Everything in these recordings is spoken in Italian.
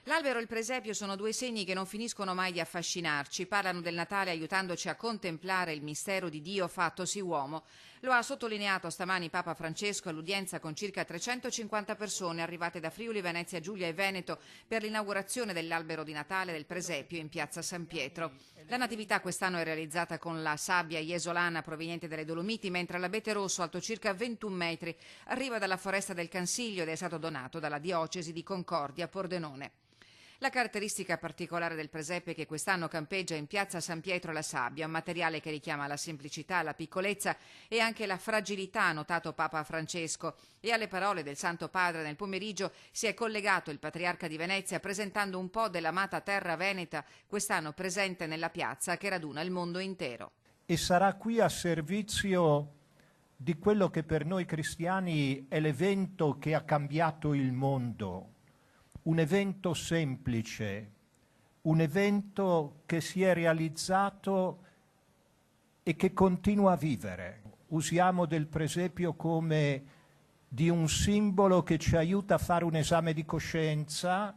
L'albero e il presepio sono due segni che non finiscono mai di affascinarci. Parlano del Natale aiutandoci a contemplare il mistero di Dio fattosi uomo. Lo ha sottolineato stamani Papa Francesco all'udienza con circa 350 persone arrivate da Friuli, Venezia Giulia e Veneto per l'inaugurazione dell'albero di Natale del presepio in piazza San Pietro. La natività quest'anno è realizzata con la sabbia iesolana proveniente dalle Dolomiti, mentre l'abete rosso, alto circa 21 metri, arriva dalla foresta del Cansiglio ed è stato donato dalla diocesi di Concordia Pordenone. La caratteristica particolare del presepe è che quest'anno campeggia in piazza San Pietro la sabbia, un materiale che richiama la semplicità, la piccolezza e anche la fragilità, ha notato Papa Francesco. E alle parole del Santo Padre nel pomeriggio si è collegato il Patriarca di Venezia presentando un po' dell'amata terra veneta, quest'anno presente nella piazza che raduna il mondo intero. E sarà qui a servizio di quello che per noi cristiani è l'evento che ha cambiato il mondo. Un evento semplice, un evento che si è realizzato e che continua a vivere. Usiamo del presepio come di un simbolo che ci aiuta a fare un esame di coscienza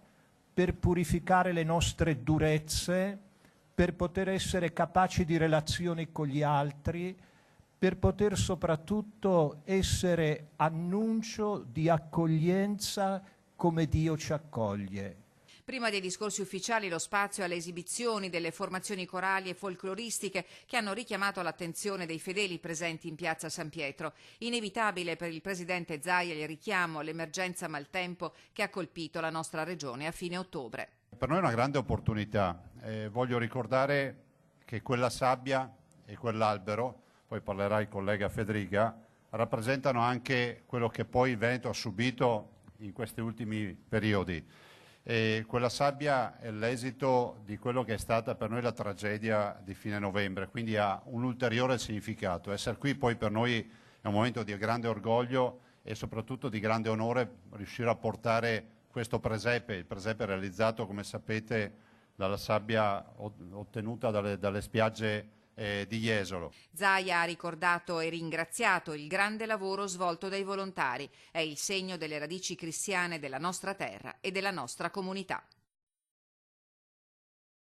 per purificare le nostre durezze, per poter essere capaci di relazioni con gli altri, per poter soprattutto essere annuncio di accoglienza come Dio ci accoglie. Prima dei discorsi ufficiali lo spazio alle esibizioni delle formazioni corali e folcloristiche che hanno richiamato l'attenzione dei fedeli presenti in piazza San Pietro. Inevitabile per il presidente Zaia il richiamo all'emergenza maltempo che ha colpito la nostra regione a fine ottobre. Per noi è una grande opportunità. Voglio ricordare che quella sabbia e quell'albero, poi parlerà il collega Federica, rappresentano anche quello che poi il Veneto ha subito in questi ultimi periodi. E quella sabbia è l'esito di quello che è stata per noi la tragedia di fine novembre, quindi ha un ulteriore significato. Essere qui poi per noi è un momento di grande orgoglio e soprattutto di grande onore riuscire a portare questo presepe, il presepe realizzato, come sapete, dalla sabbia ottenuta dalle spiagge di Jesolo. Zaia ha ricordato e ringraziato il grande lavoro svolto dai volontari. È il segno delle radici cristiane della nostra terra e della nostra comunità.